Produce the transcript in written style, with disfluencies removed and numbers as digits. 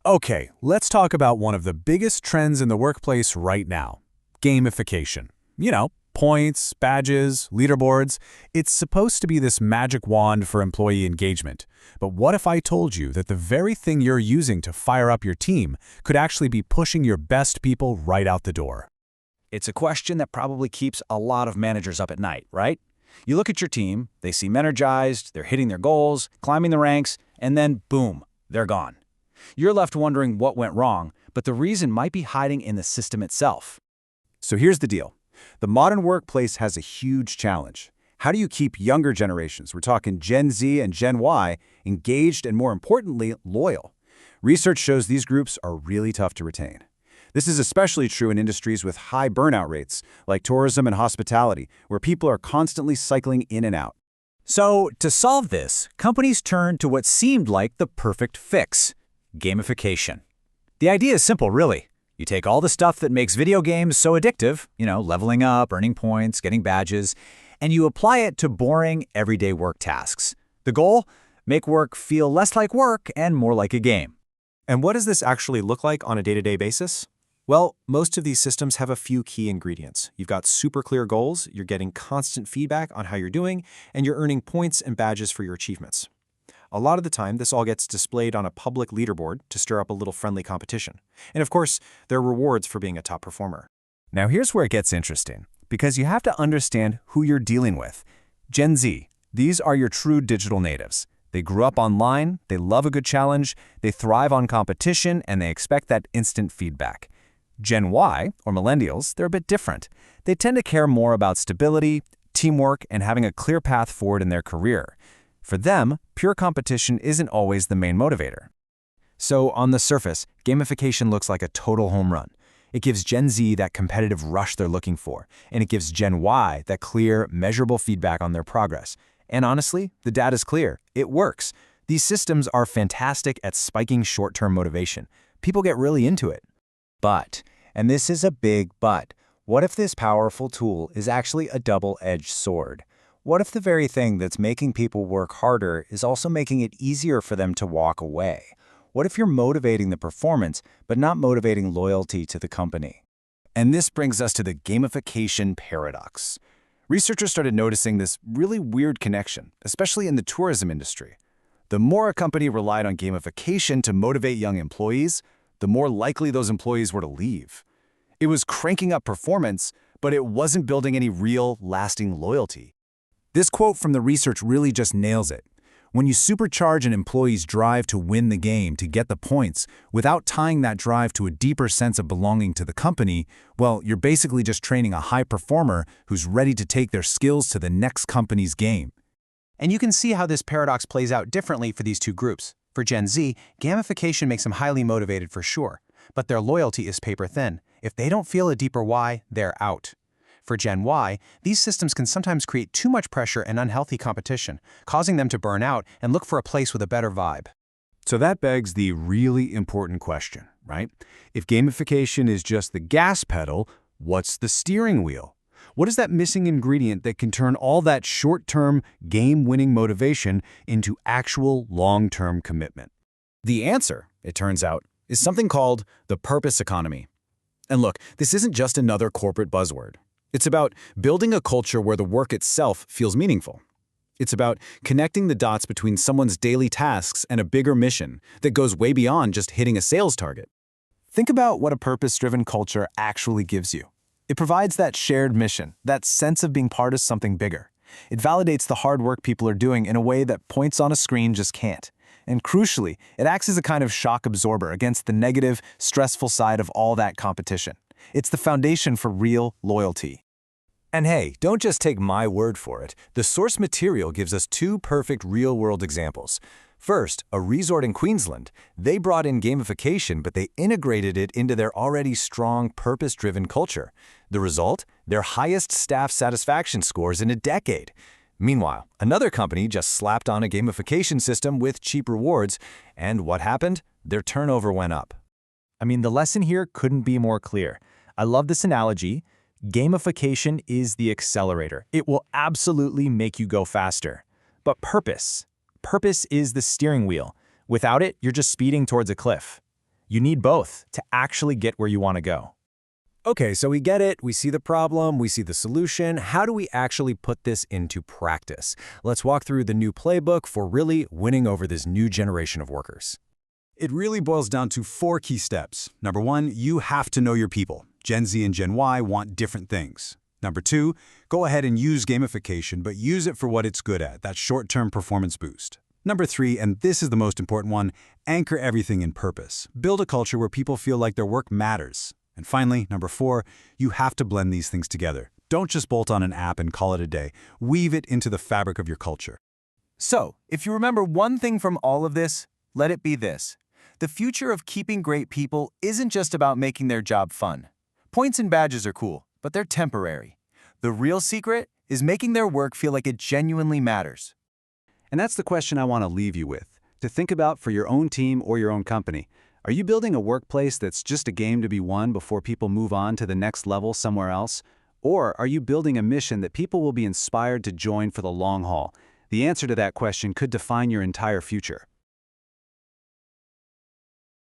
Okay, let's talk about one of the biggest trends in the workplace right now, gamification. Points, badges, leaderboards. It's supposed to be this magic wand for employee engagement. But what if I told you that the very thing you're using to fire up your team could actually be pushing your best people right out the door? It's a question that probably keeps a lot of managers up at night, right? You look at your team, they seem energized, they're hitting their goals, climbing the ranks, and then boom, they're gone. You're left wondering what went wrong, but the reason might be hiding in the system itself. So here's the deal. The modern workplace has a huge challenge. How do you keep younger generations, we're talking Gen Z and Gen Y, engaged and, more importantly, loyal? Research shows these groups are really tough to retain. This is especially true in industries with high burnout rates, like tourism and hospitality, where people are constantly cycling in and out. So, to solve this, companies turned to what seemed like the perfect fix: gamification. The idea is simple, really. You take all the stuff that makes video games so addictive, leveling up, earning points, getting badges, and you apply it to boring, everyday work tasks. The goal? Make work feel less like work and more like a game. And what does this actually look like on a day-to-day basis? Well, most of these systems have a few key ingredients. You've got super clear goals, you're getting constant feedback on how you're doing, and you're earning points and badges for your achievements. A lot of the time, this all gets displayed on a public leaderboard to stir up a little friendly competition. And of course, there are rewards for being a top performer. Now here's where it gets interesting, because you have to understand who you're dealing with. Gen Z, these are your true digital natives. They grew up online, they love a good challenge, they thrive on competition, and they expect that instant feedback. Gen Y, or millennials, they're a bit different. They tend to care more about stability, teamwork, and having a clear path forward in their career. For them, pure competition isn't always the main motivator. So, on the surface, gamification looks like a total home run. It gives Gen Z that competitive rush they're looking for, and it gives Gen Y that clear, measurable feedback on their progress. And honestly, the data's clear. It works. These systems are fantastic at spiking short-term motivation. People get really into it. But, and this is a big but, what if this powerful tool is actually a double-edged sword? What if the very thing that's making people work harder is also making it easier for them to walk away? What if you're motivating the performance, but not motivating loyalty to the company? And this brings us to the gamification paradox. Researchers started noticing this really weird connection, especially in the tourism industry. The more a company relied on gamification to motivate young employees, the more likely those employees were to leave. It was cranking up performance, but it wasn't building any real, lasting loyalty. This quote from the research really just nails it. When you supercharge an employee's drive to win the game, to get the points, without tying that drive to a deeper sense of belonging to the company, well, you're basically just training a high performer who's ready to take their skills to the next company's game. And you can see how this paradox plays out differently for these two groups. For Gen Z, gamification makes them highly motivated for sure, but their loyalty is paper thin. If they don't feel a deeper why, they're out. For Gen Y, these systems can sometimes create too much pressure and unhealthy competition, causing them to burn out and look for a place with a better vibe. So that begs the really important question, right? If gamification is just the gas pedal, what's the steering wheel? What is that missing ingredient that can turn all that short-term, game-winning motivation into actual long-term commitment? The answer, it turns out, is something called the purpose economy. And look, this isn't just another corporate buzzword. It's about building a culture where the work itself feels meaningful. It's about connecting the dots between someone's daily tasks and a bigger mission that goes way beyond just hitting a sales target. Think about what a purpose-driven culture actually gives you. It provides that shared mission, that sense of being part of something bigger. It validates the hard work people are doing in a way that points on a screen just can't. And crucially, it acts as a kind of shock absorber against the negative, stressful side of all that competition. It's the foundation for real loyalty. And hey, don't just take my word for it. The source material gives us two perfect real-world examples. First, a resort in Queensland. They brought in gamification, but they integrated it into their already strong, purpose-driven culture. The result? Their highest staff satisfaction scores in a decade. Meanwhile, another company just slapped on a gamification system with cheap rewards, and what happened? Their turnover went up. I mean, the lesson here couldn't be more clear. I love this analogy. Gamification is the accelerator. It will absolutely make you go faster. But purpose is the steering wheel. Without it, you're just speeding towards a cliff. You need both to actually get where you want to go. Okay, so we get it, we see the problem, we see the solution. How do we actually put this into practice? Let's walk through the new playbook for really winning over this new generation of workers. It really boils down to 4 key steps. Number 1, you have to know your people. Gen Z and Gen Y want different things. Number 2, go ahead and use gamification, but use it for what it's good at, that short-term performance boost. Number 3, and this is the most important one, anchor everything in purpose. Build a culture where people feel like their work matters. And finally, number 4, you have to blend these things together. Don't just bolt on an app and call it a day. Weave it into the fabric of your culture. So, if you remember one thing from all of this, let it be this. The future of keeping great people isn't just about making their job fun. Points and badges are cool, but they're temporary. The real secret is making their work feel like it genuinely matters. And that's the question I want to leave you with, to think about for your own team or your own company. Are you building a workplace that's just a game to be won before people move on to the next level somewhere else? Or are you building a mission that people will be inspired to join for the long haul? The answer to that question could define your entire future.